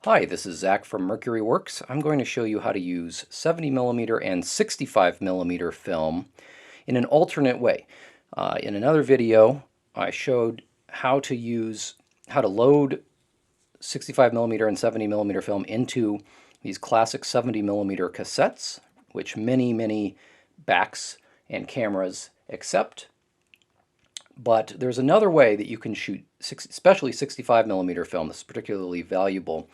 Hi, this is Zach from Mercury Works. I'm going to show you how to use 70mm and 65mm film in an alternate way. In another video, I showed how to load 65mm and 70mm film into these classic 70mm cassettes, which many backs and cameras accept. But there's another way that you can shoot, especially 65mm film. This is particularly valuable,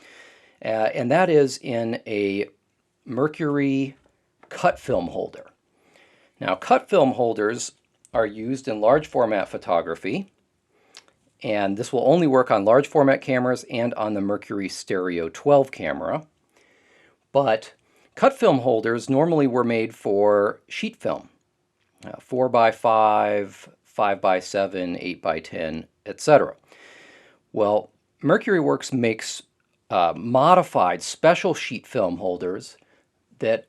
and that is in a Mercury cut film holder. Now, cut film holders are used in large format photography, and this will only work on large format cameras and on the Mercury Stereo 12 camera. But cut film holders normally were made for sheet film, 4x5, 5x7, 8x10, etc. Well, Mercury Works makes modified special sheet film holders that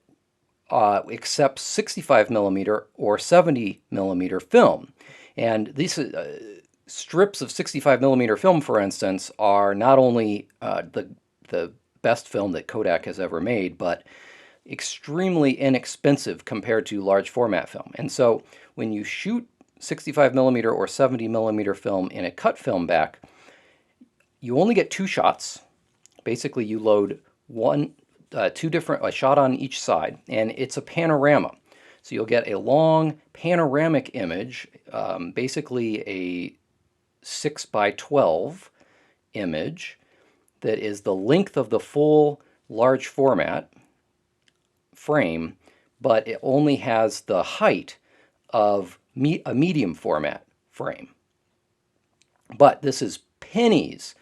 accept 65mm or 70mm film. And these strips of 65mm film, for instance, are not only the best film that Kodak has ever made, but extremely inexpensive compared to large format film. And so when you shoot 65mm or 70mm film in a cut film back, you only get two shots. Basically, you load a shot on each side, and it's a panorama. So you'll get a long panoramic image, basically a 6x12 image that is the length of the full large format frame, but it only has the height of a medium format frame. But this is pennies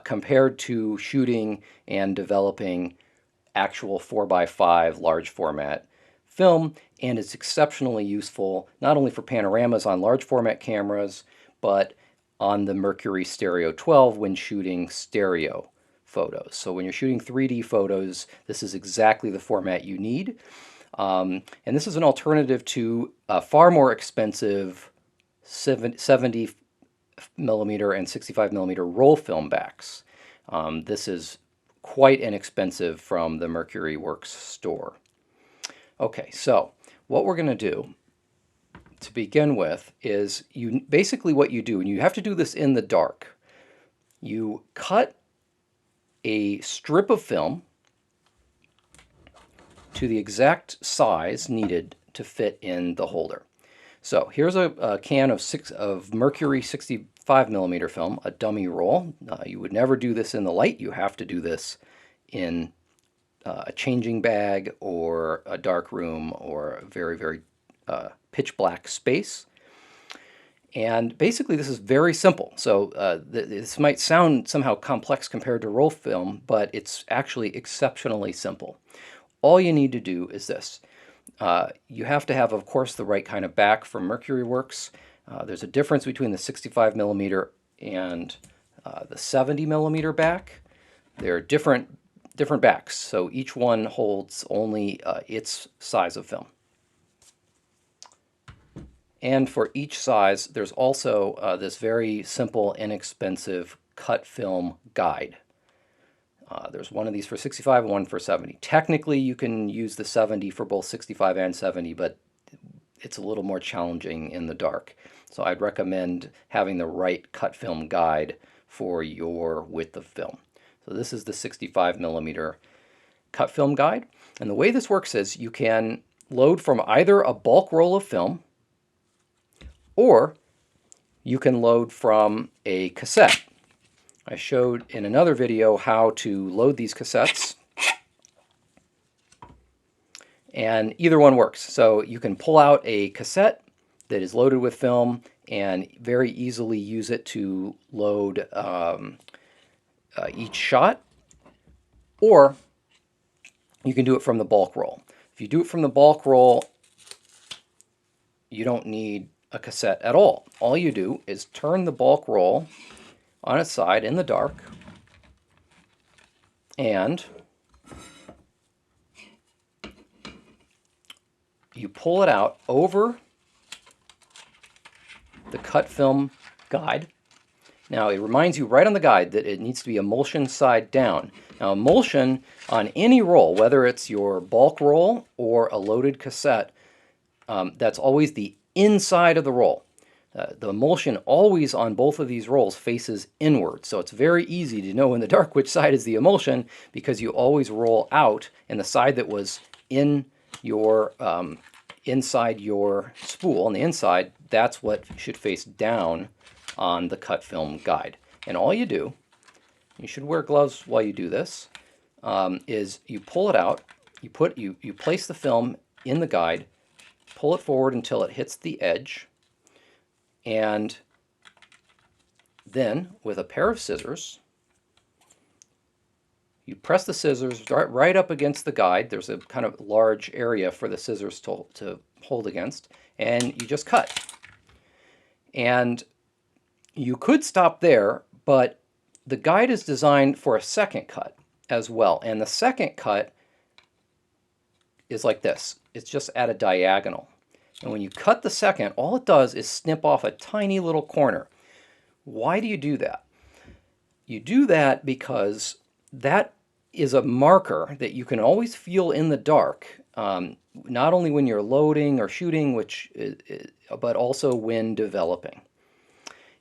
compared to shooting and developing actual 4x5 large format film, and it's exceptionally useful not only for panoramas on large format cameras, but on the Mercury Stereo 12 when shooting stereo photos. So when you're shooting 3D photos, this is exactly the format you need. And this is an alternative to far more expensive 70mm and 65mm roll film backs. This is quite inexpensive from the Mercury Works store. Okay, so what we're going to do to begin with is basically what you do, and you have to do this in the dark. You cut a strip of film to the exact size needed to fit in the holder. So here's a can of Mercury 65mm film, a dummy roll. You would never do this in the light. You have to do this in a changing bag or a dark room or a very pitch black space. And basically this is very simple. So this might sound somehow complex compared to roll film, but it's actually exceptionally simple. All you need to do is this. You have to have, of course, the right kind of back from Mercury Works. There's a difference between the 65mm and the 70mm back. They're different backs, so each one holds only its size of film. And for each size, there's also this very simple, inexpensive cut film guide. There's one of these for 65 and one for 70. Technically, you can use the 70 for both 65 and 70, but it's a little more challenging in the dark. So I'd recommend having the right cut film guide for your width of film. So this is the 65mm cut film guide. And the way this works is you can load from either a bulk roll of film, or you can load from a cassette. I showed in another video how to load these cassettes, and either one works. So you can pull out a cassette that is loaded with film and very easily use it to load each shot, or you can do it from the bulk roll. If you do it from the bulk roll, you don't need a cassette at all. All you do is turn the bulk roll on its side in the dark, and you pull it out over the cut film guide, Now it reminds you right on the guide that it needs to be emulsion side down. Now emulsion on any roll, whether it's your bulk roll or a loaded cassette, that's always the inside of the roll. The emulsion always on both of these rolls faces inward, so it's very easy to know in the dark which side is the emulsion because you always roll out, and the side that was in your inside your spool on the inside, that's what should face down on the cut film guide. And all you do, you should wear gloves while you do this, is you pull it out, you place the film in the guide, pull it forward until it hits the edge, and then with a pair of scissors, you press the scissors right up against the guide. There's a kind of large area for the scissors to hold against, and you just cut. And you could stop there, but the guide is designed for a second cut as well. And the second cut is like this. It's just at a diagonal. And when you cut the second, all it does is snip off a tiny little corner. Why do you do that? You do that because that is a marker that you can always feel in the dark, not only when you're loading or shooting, but also when developing.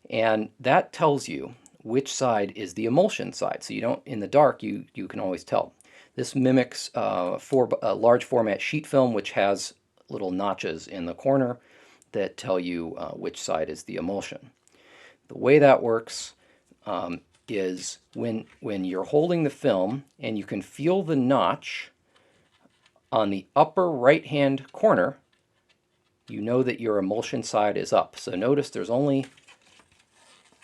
And that tells you which side is the emulsion side. So you don't, in the dark, you can always tell. This mimics a large format sheet film, which has little notches in the corner that tell you which side is the emulsion. The way that works is when you're holding the film and you can feel the notch on the upper right hand corner, you know that your emulsion side is up. So notice there's only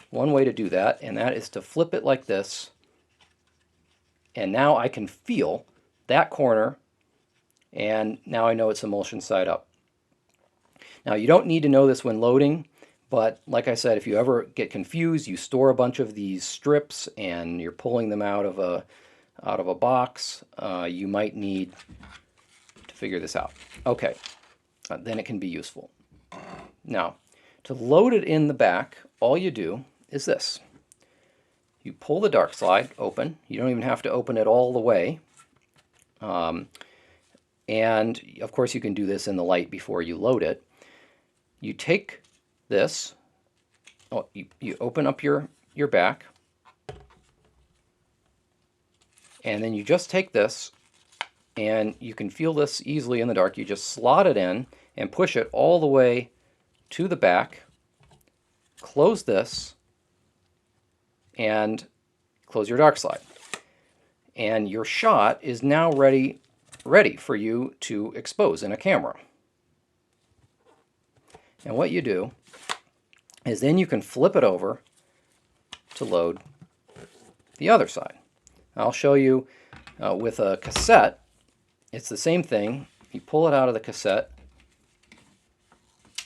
one way to do that, and that is to flip it like this, and now I can feel that corner, and now I know it's emulsion side up. Now you don't need to know this when loading, but like I said, if you ever get confused, you store a bunch of these strips and you're pulling them out of a box, you might need to figure this out. Okay, then it can be useful. Now, to load it in the back, all you do is this. You pull the dark slide open. You don't even have to open it all the way. And of course you can do this in the light before you load it. You take this, you open up your back, and then you just take this, and you can feel this easily in the dark. You just slot it in and push it all the way to the back, close this, and close your dark slide. And your shot is now ready for you to expose in a camera. And what you do is then you can flip it over to load the other side. I'll show you with a cassette, it's the same thing. You pull it out of the cassette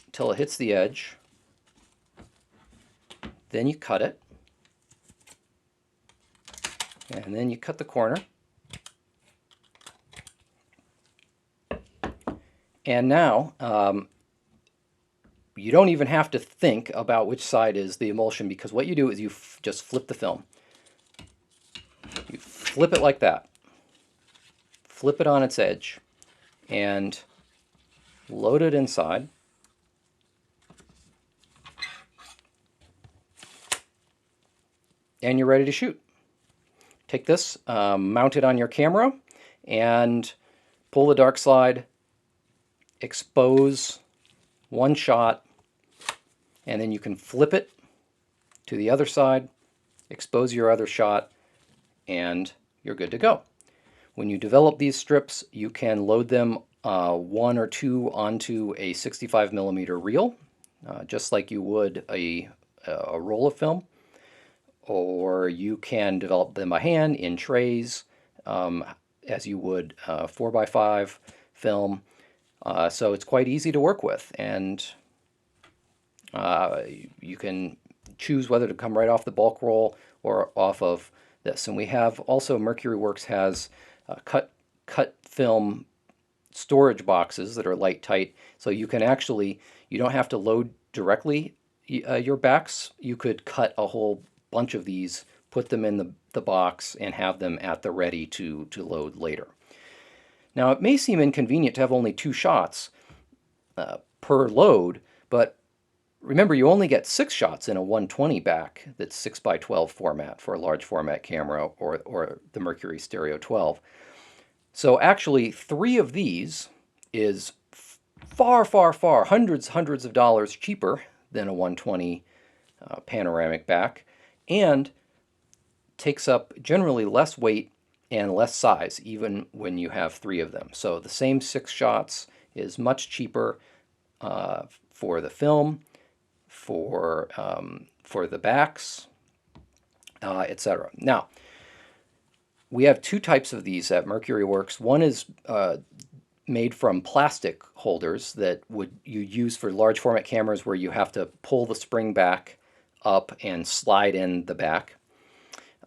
until it hits the edge, then you cut it, and then you cut the corner. And now, you don't even have to think about which side is the emulsion, because what you do is you just flip the film. You flip it like that. Flip it on its edge and load it inside. And you're ready to shoot. Take this, mount it on your camera, and pull the dark slide, expose one shot, and then you can flip it to the other side, expose your other shot, and you're good to go. When you develop these strips, you can load them one or two onto a 65mm reel, just like you would a roll of film, or you can develop them by hand in trays, as you would 4x5 film. So it's quite easy to work with, and you can choose whether to come right off the bulk roll or off of this. And we have also, Mercury Works has cut film storage boxes that are light tight, so you can actually, you don't have to load directly your backs. You could cut a whole bunch of these, put them in the box, and have them at the ready to load later. Now, it may seem inconvenient to have only 2 shots per load, but remember, you only get 6 shots in a 120 back that's 6x12 format for a large format camera, or the Mercury Stereo 12. So actually, 3 of these is far, far, far, hundreds of dollars cheaper than a 120 panoramic back, and takes up generally less weight and less size, even when you have 3 of them. So the same 6 shots is much cheaper for the film, for the backs, etc. Now, we have 2 types of these at Mercury Works. One is made from plastic holders that you use for large format cameras, where you have to pull the spring back up and slide in the back.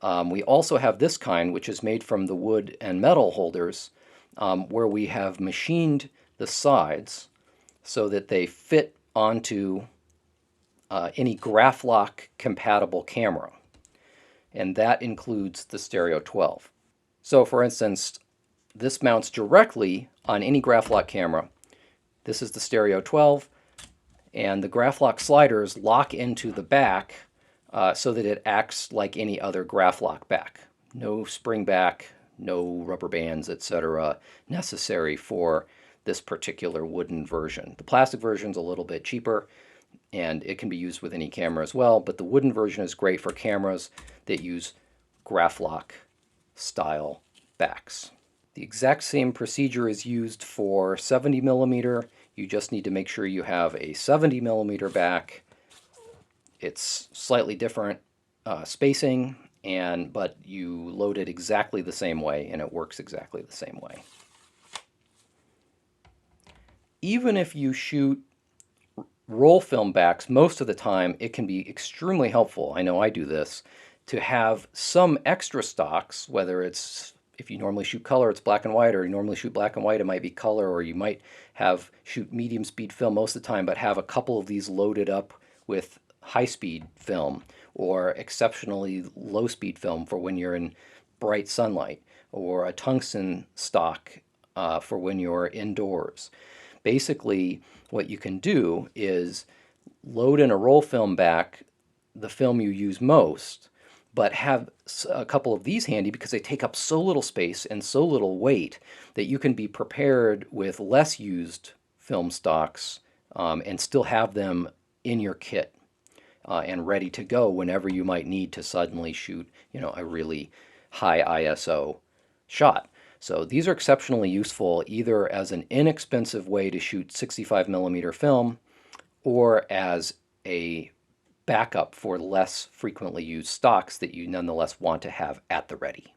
We also have this kind, which is made from the wood and metal holders, where we have machined the sides so that they fit onto any Graflok compatible camera. And that includes the Stereo 12. So for instance, this mounts directly on any Graflok camera. This is the Stereo 12, and the Graflok sliders lock into the back so that it acts like any other Graflok back. No spring back, no rubber bands, etc. necessary for this particular wooden version. The plastic version is a little bit cheaper, and it can be used with any camera as well, but the wooden version is great for cameras that use Graflok style backs. The exact same procedure is used for 70mm. You just need to make sure you have a 70mm back. It's slightly different spacing, but you load it exactly the same way, and it works exactly the same way. Even if you shoot roll film backs, most of the time it can be extremely helpful, I know I do this, to have some extra stocks, whether it's, if you normally shoot color, it's black and white, or you normally shoot black and white, it might be color, or you might shoot medium speed film most of the time, but have a couple of these loaded up with high speed film, or exceptionally low speed film for when you're in bright sunlight, or a tungsten stock for when you're indoors. Basically, what you can do is load in a roll film back the film you use most, but have a couple of these handy because they take up so little space and so little weight that you can be prepared with less used film stocks and still have them in your kit and ready to go whenever you might need to suddenly shoot, a really high ISO shot. So these are exceptionally useful either as an inexpensive way to shoot 65mm film, or as a backup for less frequently used stocks that you nonetheless want to have at the ready.